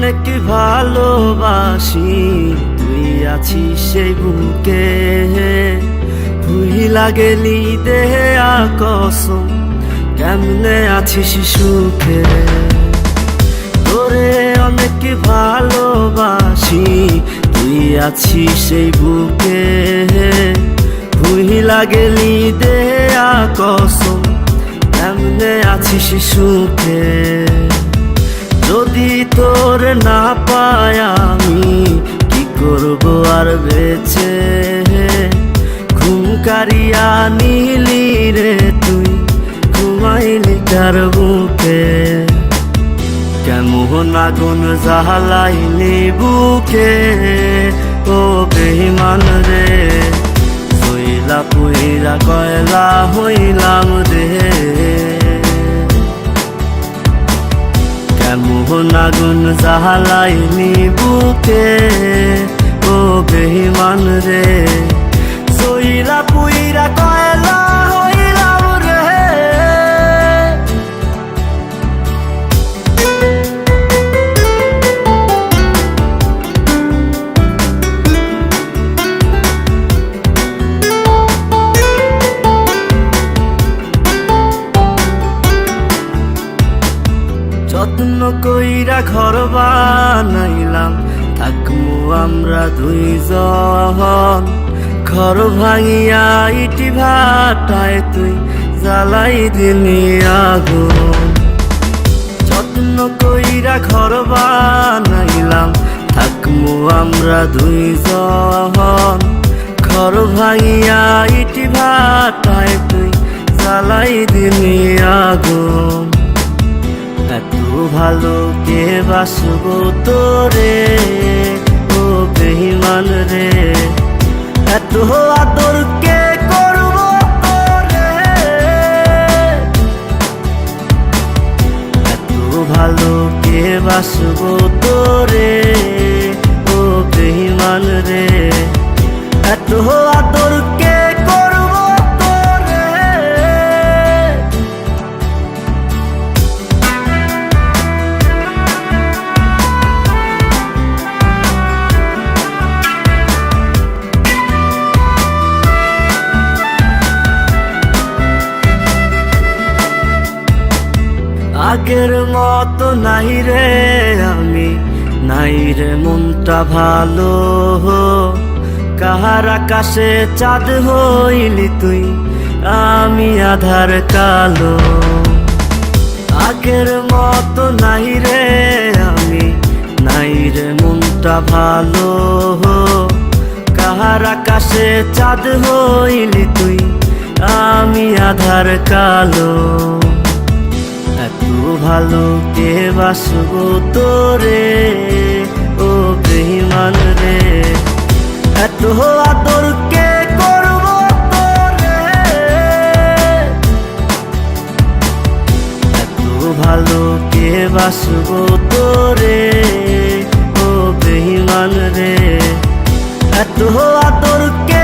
অনেক ভালোবাসি, তুই আছিস সেই বুকে। ভুইলা গেলি দেহে কসম, কেমনে আছিস সুখে। তোরে অনেক ভালোবাসি, তুই আছিস সেই বুকে। ভুইলা গেলি দেহে কসম, কেমনে আছিস সুখে। যদি তোর না পাই আমি কি করব আর বেঁচে। ঘুম কারিয়া নিলি রে তুই, ঘুমাইলি কার বুকে। কেমন আগুন জ্বালাইলি বুকে, ও বেঈমান রে। হইলা পুইরা কয়লা হইলাম রে। কেমন আগুন জ্বালাইলি বুকে, ও বেঈমান রে। সইলা পুইরা কয়লা হইলাম রে। যত্ন কইরা ঘর বানাইলাম, থাকমু আমরা দুইজন। ঘর ভাঙিয়া ইটি ভাটায় তুই জ্বালাই দিলি আগুন। যত্ন কইরা ঘর বানাইলাম, থাকমু আমরা দুইজন। ঘর ভাঙিয়া ইটি ভাটায় তুই জ্বালাই দিলি আগুন। এত ভালো কে বাসবো তোরে, ও বেঈমান রে। এত আদর কে করবো তোরে। এত ভালো কে বাসবো তোরে, ও বেঈমান রে। এত আদর কে করবো তোরে। আগের মতো নাই রে আমি, নাই রে মনটা ভালো। কাহার আকাশে চাঁদ হইলি তুই, আমি আধার কালো। আগের মতো নাই রে আমি, নাই রে মনটা ভালো। কাহার আকাশে চাঁদ হইলি তুই, আমি আধার কালো। এত ভালো কে বাসবো তোরে, ও বেঈমান রে। এত আদর কে করবো তোরে। এত ভালো কে বাসবো তোরে, ও বেঈমান রে। এত আদর কে